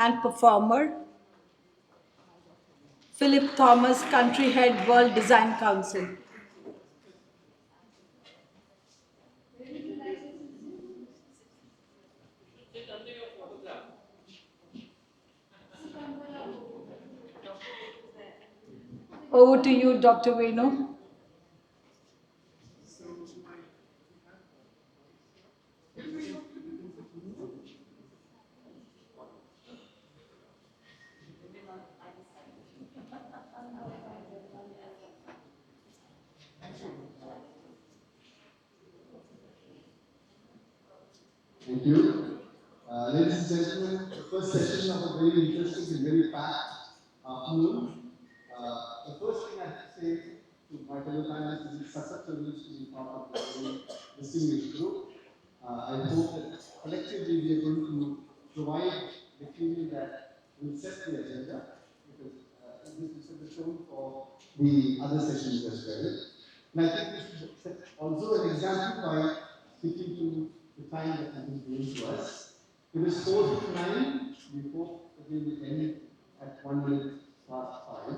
and performer, Philip Thomas, Country Head, World Design Council. Over to you, Dr. Venu. Thank you. Ladies and gentlemen, the first session of a very interesting and very packed afternoon. The first thing I have to say to my fellow panelists is it's such a privilege to be part of a very distinguished group. I hope that collectively we are going to provide material that will set the agenda, because this will set the tone for the other sessions as well. And I think this is also an example by sticking to the time that has been given to us. It is 4:59. We hope that we will end at 1 minute past 5.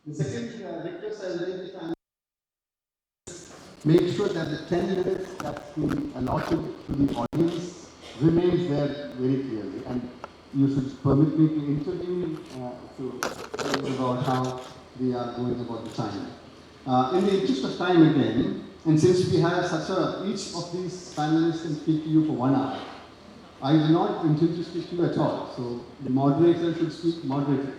The second request I would like to make sure that the 10 minutes that's been allotted to the audience remains there very clearly. And you should permit me to intervene to tell you about how we are going about the time. In the interest of time again, and since we have each of these panelists can speak to you for 1 hour, I do not intend to speak to you at all. So the moderator should speak moderator.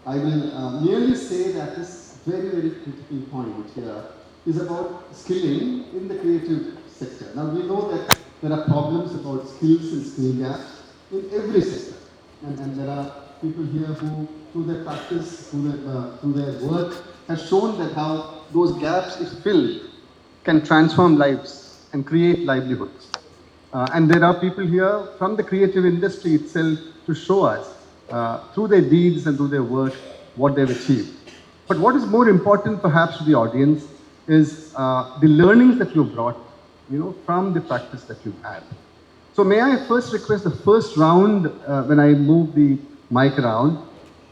I will merely say that this very, very critical point here is about skilling in the creative sector. Now we know that there are problems about skills and skill gaps in every sector. And there are people here who, through their practice, through their work, have shown that how those gaps, if filled, can transform lives and create livelihoods. And there are people here from the creative industry itself to show us, through their deeds and through their work, what they've achieved. But what is more important perhaps to the audience is the learnings that you've brought, from the practice that you've had. So may I first request the first round, when I move the mic around,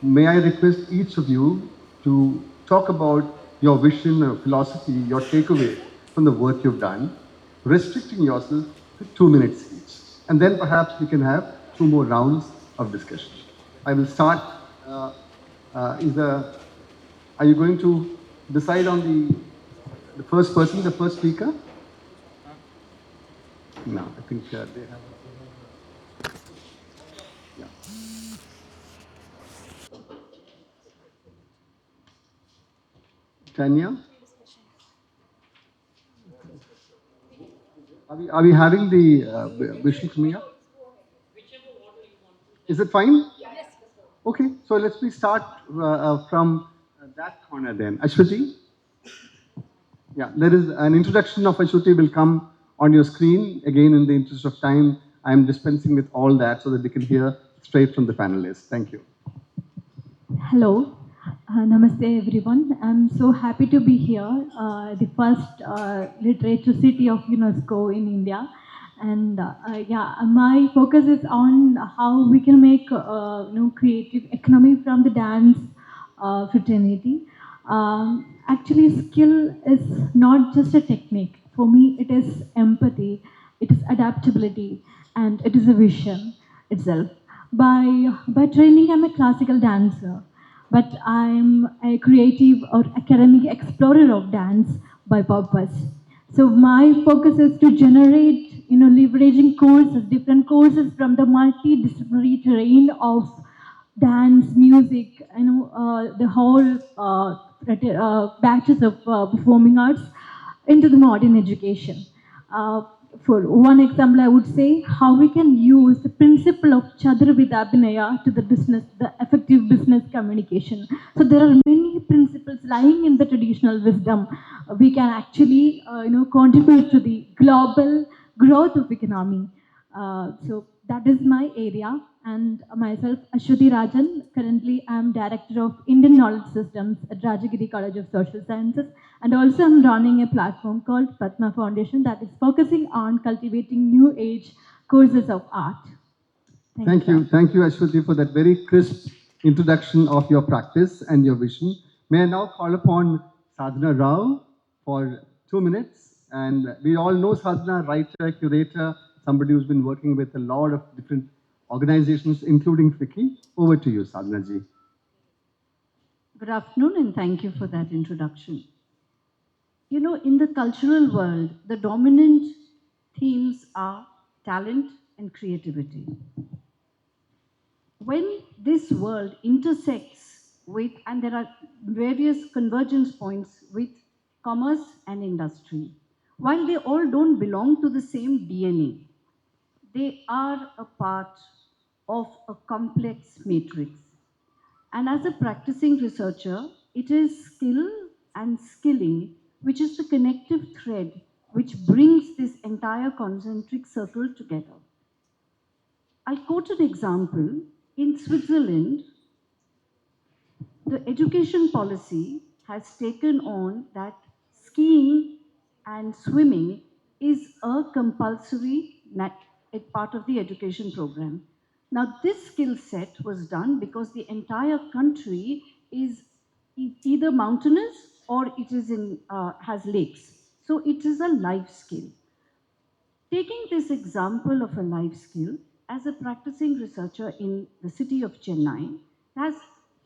may I request each of you to talk about your vision or philosophy, your takeaway from the work you've done, restricting yourself to 2 minutes each. And then perhaps we can have 2 more rounds of discussion. I will start. Are you going to decide on the first person, the first speaker? No, I think they have. Yeah. Tanya? Are we having the vision coming up? Is it fine? Okay, so let's start from that corner then. Ashwati? Yeah, there is an introduction of Ashwati will come on your screen. Again, in the interest of time, I am dispensing with all that so that we can hear straight from the panelists. Thank you. Hello, namaste everyone. I'm so happy to be here, the first literature city of UNESCO in India. And yeah, my focus is on how we can make creative economy from the dance fraternity. Actually, skill is not just a technique. For me, it is empathy, it is adaptability, and it is a vision itself. By training, I'm a classical dancer, but I'm a creative or academic explorer of dance by purpose. So my focus is to generate, leveraging courses, different courses from the multidisciplinary terrain of dance, music, the whole batches of performing arts into the modern education. For one example, I would say how we can use the principle of Chaturvidya Abhinaya to the business, the effective business communication. So there are many principles lying in the traditional wisdom. We can actually, contribute to the global growth of economy. So that is my area. And myself, Ashwati Rajan. Currently, I'm Director of Indian Knowledge Systems at Rajagiri College of Social Sciences. And also, I'm running a platform called Padma Foundation that is focusing on cultivating new age courses of art. Thank you, Ashwati, for that very crisp introduction of your practice and your vision. May I now call upon Sadhana Rao for 2 minutes? And we all know Sadhana, writer, curator, somebody who's been working with a lot of different organizations, including FICCI. Over to you, Sadhana ji. Good afternoon and thank you for that introduction. You know, in the cultural world, the dominant themes are talent and creativity. When this world intersects with, and there are various convergence points with commerce and industry, while they all don't belong to the same DNA, they are a part of a complex matrix. And as a practicing researcher, it is skill and skilling which is the connective thread which brings this entire concentric circle together. I'll quote an example. In Switzerland, the education policy has taken on that skiing and swimming is a compulsory part of the education program. Now, this skill set was done because the entire country is either mountainous or it is has lakes. So it is a life skill. Taking this example of a life skill, as a practicing researcher in the city of Chennai, has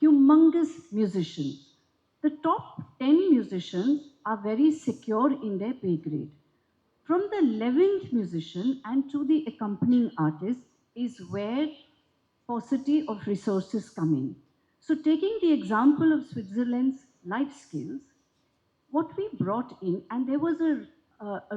humongous musicians. The top 10 musicians are very secure in their pay grade. From the 11th musician and to the accompanying artist is where paucity of resources come in. So taking the example of Switzerland's life skills, what we brought in, and there was a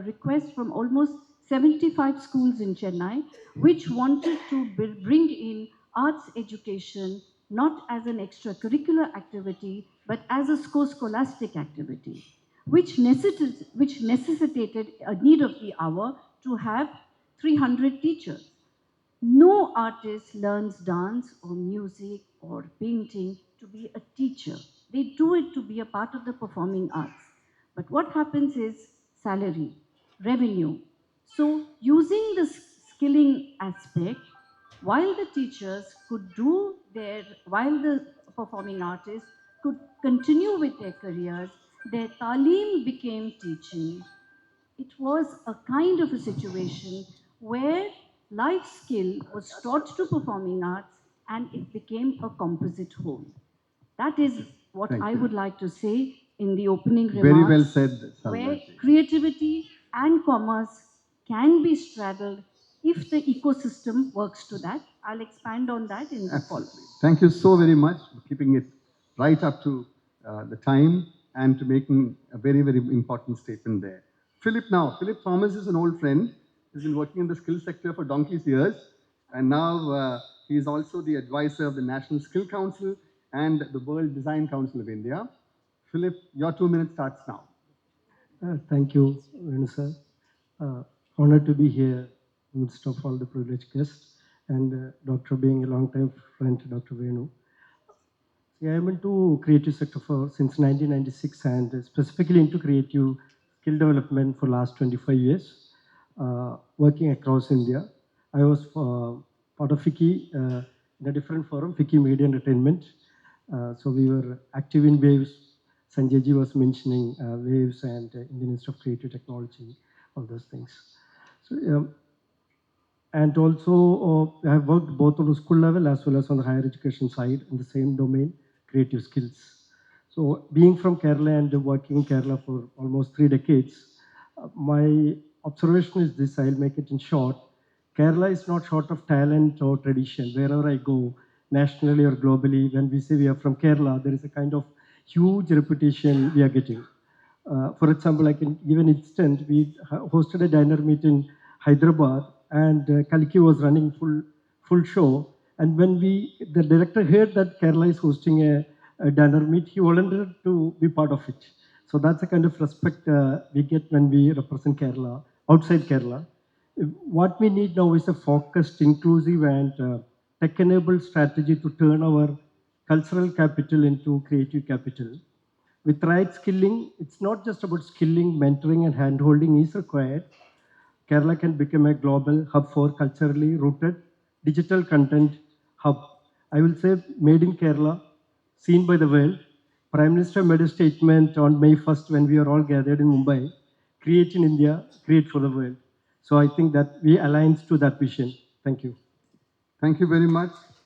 request from almost 75 schools in Chennai, which wanted to bring in arts education, not as an extracurricular activity, but as a scholastic activity, which necessitated a need of the hour to have 300 teachers. No artist learns dance or music or painting to be a teacher. They do it to be a part of the performing arts. But what happens is salary, revenue. So using the skilling aspect, while the teachers could while the performing artists could continue with their careers, their talim became teaching. It was a kind of a situation where life skill was taught to performing arts and it became a composite whole. That is what Thank I you. would like to say in the opening remarks. Very well said, Where Sadhana ji. creativity and commerce can be straddled if the ecosystem works to that. I'll expand on that in the following. Thank you so very much for keeping it right up to the time and to making a very, very important statement there. Philip now. Philip Thomas is an old friend. He's been working in the skill sector for donkey's years. And now he is also the advisor of the National Skill Council and the World Design Council of India. Philip, your 2 minutes starts now. Thank you, Venu sir. Honored to be here in the midst of all the privileged guests and Dr. being a long-time friend to Dr. Venu. See, I am into creative sector since 1996 and specifically into creative skill development for last 25 years, working across India. I was part of FICCI in a different forum, FICCI Media Entertainment. So we were active in Waves. Sanjay ji was mentioning Waves and Indian Institute of Creative Technology, all those things. So, and also, I have worked both on the school level as well as on the higher education side in the same domain, creative skills. So, being from Kerala and working in Kerala for almost 3 decades, my observation is this, I'll make it in short. Kerala is not short of talent or tradition. Wherever I go, nationally or globally, when we say we are from Kerala, there is a kind of huge reputation we are getting. For example, I can give an instant. We hosted a diner meet in Hyderabad, and Kalki was running full show. And when the director heard that Kerala is hosting a diner meet, he volunteered to be part of it. So that's the kind of respect we get when we represent Kerala, outside Kerala. What we need now is a focused, inclusive, and tech-enabled strategy to turn our cultural capital into creative capital. With right skilling, it's not just about skilling, mentoring, and handholding is required. Kerala can become a global hub for culturally rooted, digital content hub. I will say made in Kerala, seen by the world. Prime Minister made a statement on May 1st when we are all gathered in Mumbai, create in India, create for the world. So I think that we align to that vision. Thank you. Thank you very much.